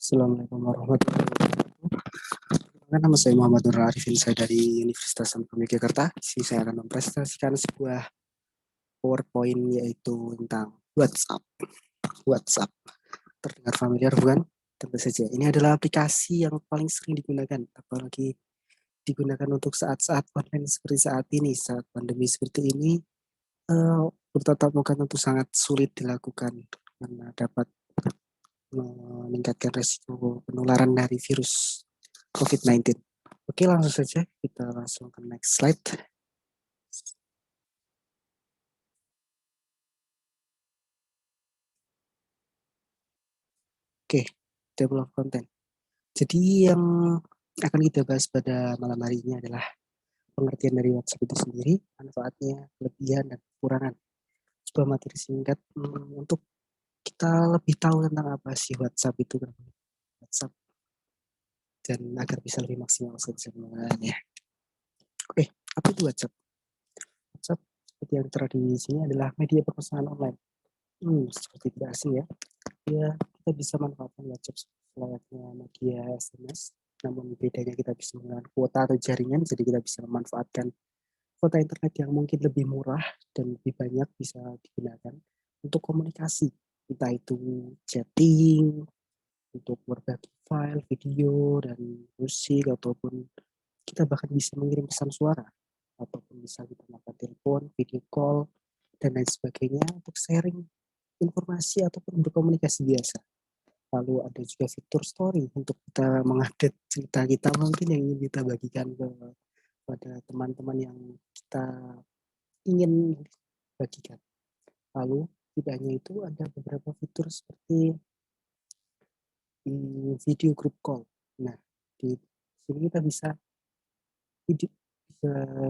Assalamualaikum warahmatullahi wabarakatuh. Nama saya Muhammad Nur Arifin, saya dari Universitas Islam Yogyakarta. Di sini saya akan mempresentasikan sebuah PowerPoint yaitu tentang WhatsApp. WhatsApp. Terdengar familiar bukan? Tentu saja. Ini adalah aplikasi yang paling sering digunakan, apalagi digunakan untuk saat-saat online seperti saat ini, saat pandemi seperti ini. Bertatap muka tentu sangat sulit dilakukan karena dapat meningkatkan resiko penularan dari virus COVID-19. Oke, langsung saja kita langsung ke next slide. Oke, develop content. Jadi yang akan kita bahas pada malam hari ini adalah pengertian dari WhatsApp itu sendiri, manfaatnya, kelebihan, dan kekurangan. Sebuah materi singkat untuk kita lebih tahu tentang apa sih WhatsApp itu, WhatsApp, dan agar bisa lebih maksimal saja penggunaannya. Oke, apa itu WhatsApp? WhatsApp seperti yang tertera di sini adalah media perpesanan online. Seperti tidak asing ya. Ya, kita bisa manfaatkan WhatsApp layaknya media SMS, namun bedanya kita bisa menggunakan kuota atau jaringan, jadi kita bisa memanfaatkan kuota internet yang mungkin lebih murah dan lebih banyak bisa digunakan untuk komunikasi, entah itu chatting, untuk berbagi file, video, dan musik, ataupun kita bahkan bisa mengirim pesan suara, ataupun bisa kita melakukan telepon, video call, dan lain sebagainya untuk sharing informasi ataupun berkomunikasi biasa. Lalu ada juga fitur story untuk kita mengupdate cerita kita mungkin yang ingin kita bagikan kepada teman-teman yang kita ingin bagikan. Lalu tidak hanya itu, ada beberapa fitur seperti video group call. Nah, di sini kita bisa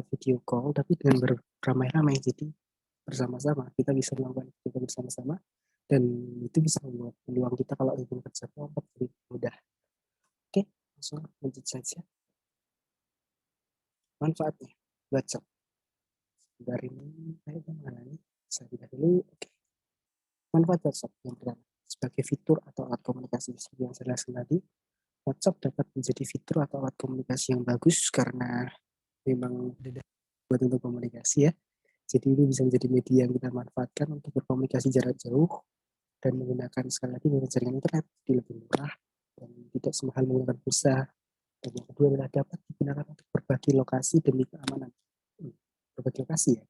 video call tapi dengan beramai-ramai, jadi bersama-sama kita bisa melakukan itu bersama-sama, dan itu bisa membuat peluang kita kalau ingin kerja kelompok lebih mudah. Oke, langsung lanjut saja. Manfaatnya WhatsApp dari ini kayaknya mana nih, saya tidak dulu. Oke, manfaat WhatsApp yang pertama, sebagai fitur atau alat komunikasi seperti yang saya jelaskan tadi, WhatsApp dapat menjadi fitur atau alat komunikasi yang bagus karena memang buat untuk komunikasi ya. Jadi ini bisa menjadi media yang kita manfaatkan untuk berkomunikasi jarak jauh dan menggunakan sekali lagi menggunakan jaringan internet di lebih murah dan tidak semahal menggunakan pulsa. Dan yang kedua adalah dapat digunakan untuk berbagi lokasi demi keamanan. Berbagi lokasi ya.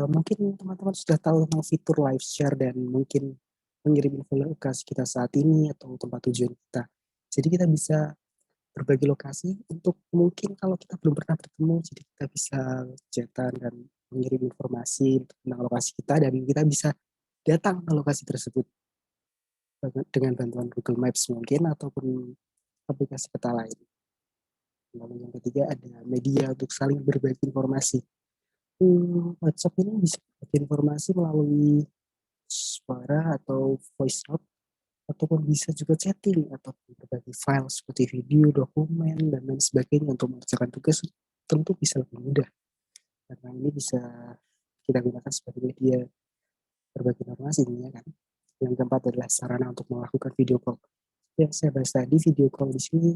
Mungkin teman-teman sudah tahu tentang fitur live share dan mungkin mengirim info lokasi kita saat ini atau tempat tujuan kita. Jadi kita bisa berbagi lokasi untuk mungkin kalau kita belum pernah bertemu, jadi kita bisa chatan dan mengirim informasi tentang lokasi kita, dan kita bisa datang ke lokasi tersebut dengan bantuan Google Maps mungkin ataupun aplikasi peta lain. Lalu yang ketiga ada media untuk saling berbagi informasi. WhatsApp ini bisa berbagi informasi melalui suara atau voice note, ataupun bisa juga chatting ataupun berbagi file seperti video, dokumen, dan lain sebagainya untuk mengerjakan tugas tentu bisa lebih mudah. Karena ini bisa kita gunakan sebagai media berbagi informasi ya kan. Yang keempat adalah sarana untuk melakukan video call. Yang saya bahas tadi, video call di sini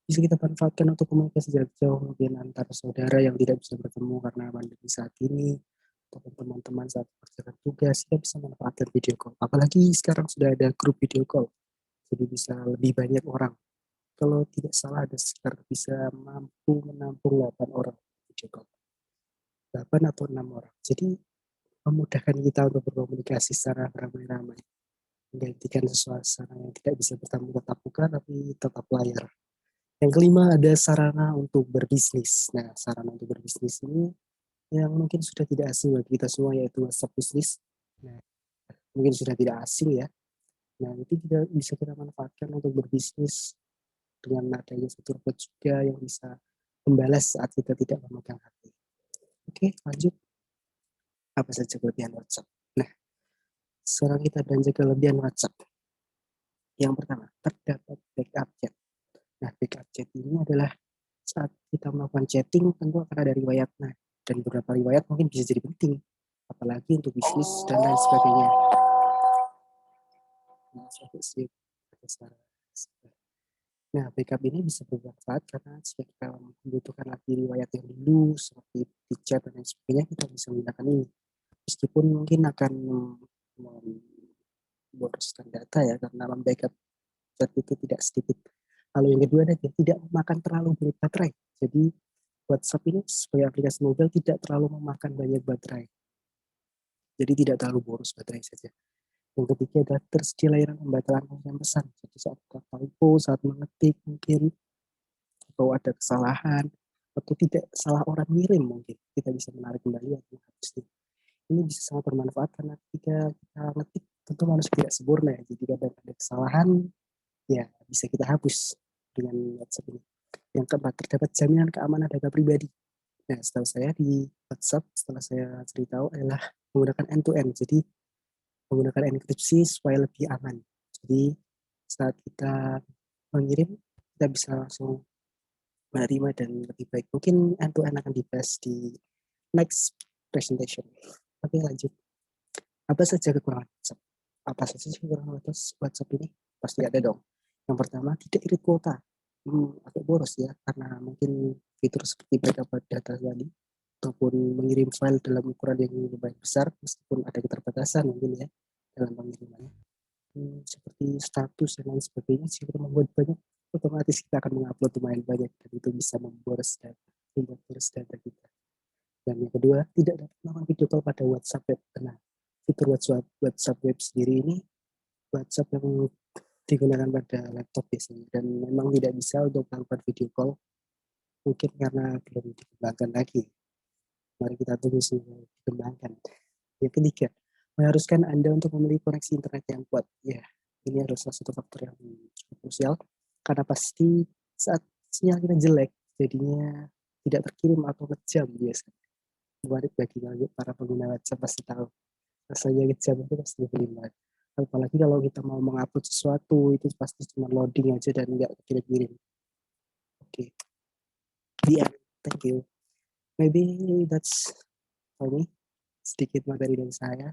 bisa kita manfaatkan untuk komunikasi jarak jauh mungkin antar saudara yang tidak bisa bertemu karena pandemi saat ini, ataupun teman-teman saat mengerjakan tugas, kita bisa manfaatkan video call. Apalagi sekarang sudah ada grup video call, jadi bisa lebih banyak orang. Kalau tidak salah ada sekitar bisa mampu menampung 8 orang video call. 8 atau 6 orang. Jadi memudahkan kita untuk berkomunikasi secara ramai-ramai. Menggantikan suasana yang tidak bisa bertemu tatap muka tapi tetap layar. Yang kelima ada sarana untuk berbisnis. Nah, sarana untuk berbisnis ini yang mungkin sudah tidak asing bagi kita semua, yaitu WhatsApp Business. Nah, mungkin sudah tidak asing ya. Nah, itu bisa kita manfaatkan untuk berbisnis dengan adanya fitur bot juga yang bisa membalas saat kita tidak memegang HP. Oke, lanjut. Apa saja kelebihan WhatsApp? Nah, sekarang kita beranjak ke kelebihan WhatsApp. Yang pertama, terdapat backup chat. Nah, backup chat ini adalah saat kita melakukan chatting tentu akan ada riwayat. Nah, dan beberapa riwayat mungkin bisa jadi penting, apalagi untuk bisnis dan lain sebagainya. Nah, Nah, backup ini bisa bermanfaat karena jika kita membutuhkan lagi riwayat yang dulu, seperti di chat dan lain sebagainya, kita bisa menggunakan ini. Meskipun mungkin akan memboroskan data ya, karena membackup chat itu tidak sedikit. Lalu yang kedua adalah tidak memakan terlalu banyak baterai. Jadi WhatsApp ini sebagai aplikasi mobile tidak terlalu memakan banyak baterai. Jadi tidak terlalu boros baterai saja. Yang ketiga adalah tersedia layanan pembatalan pengiriman pesan. Jadi saat typo, saat mengetik mungkin, atau ada kesalahan, atau tidak salah orang ngirim mungkin, kita bisa menarik kembali atau menghapusnya. Ini bisa sangat bermanfaat karena ketika kita ngetik, tentu manusia tidak sempurna ya. Jadi kadang ada kesalahan, ya bisa kita hapus dengan WhatsApp ini. Yang keempat, terdapat jaminan keamanan data pribadi. Nah, setahu saya di WhatsApp, setelah saya cerita adalah menggunakan end-to-end. Jadi menggunakan enkripsi supaya lebih aman. Jadi saat kita mengirim, kita bisa langsung menerima dan lebih baik. Mungkin end-to-end akan dibahas di next presentation. Oke, lanjut. Apa saja kekurangan WhatsApp? Apa saja kekurangan WhatsApp ini? Pasti ada dong. Yang pertama, tidak irit kuota. Agak boros ya, karena mungkin fitur seperti backup data tadi, ataupun mengirim file dalam ukuran yang lumayan besar, meskipun ada keterbatasan mungkin ya, dalam pengirimannya. Seperti status dan lain sebagainya, jika membuat banyak, otomatis kita akan mengupload lumayan banyak, dan itu bisa memboros data kita. Dan yang kedua, tidak dapat melakukan video call pada WhatsApp web. Nah, fitur WhatsApp web sendiri ini WhatsApp yang digunakan pada laptop biasanya, dan memang tidak bisa untuk melakukan video call, mungkin karena belum dikembangkan lagi. Mari kita tunggu sampai dikembangkan. Yang ketiga, mengharuskan Anda untuk memiliki koneksi internet yang kuat. Ya, ini adalah salah satu faktor yang cukup krusial, karena pasti saat sinyal kita jelek, jadinya tidak terkirim atau ngejam biasanya. Menarik bagi para pengguna WhatsApp pasti tahu. Rasanya ngejam itu pasti nyebelin banget. Apalagi kalau kita mau mengupload sesuatu, itu pasti cuma loading aja dan nggak kirim-kirim. Oke, the end. Thank you. Maybe that's for me. Sedikit materi dari saya.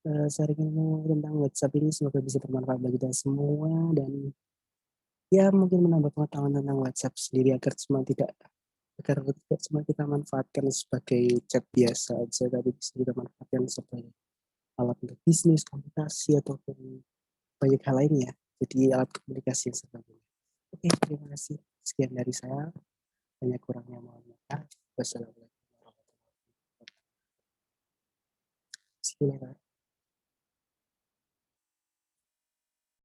Sharing ilmu tentang WhatsApp ini semoga bisa bermanfaat bagi kita semua, dan ya mungkin menambah pengetahuan tentang WhatsApp sendiri agar tidak cuma kita manfaatkan sebagai chat biasa aja, tapi bisa kita manfaatkan sebagai alat untuk bisnis, komunikasi, ataupun banyak hal lainnya. Jadi alat komunikasi yang sebagainya. Oke, terima kasih. Sekian dari saya. Banyak kurangnya mohon maaf. Wassalamualaikum warahmatullahi wabarakatuh. See you later.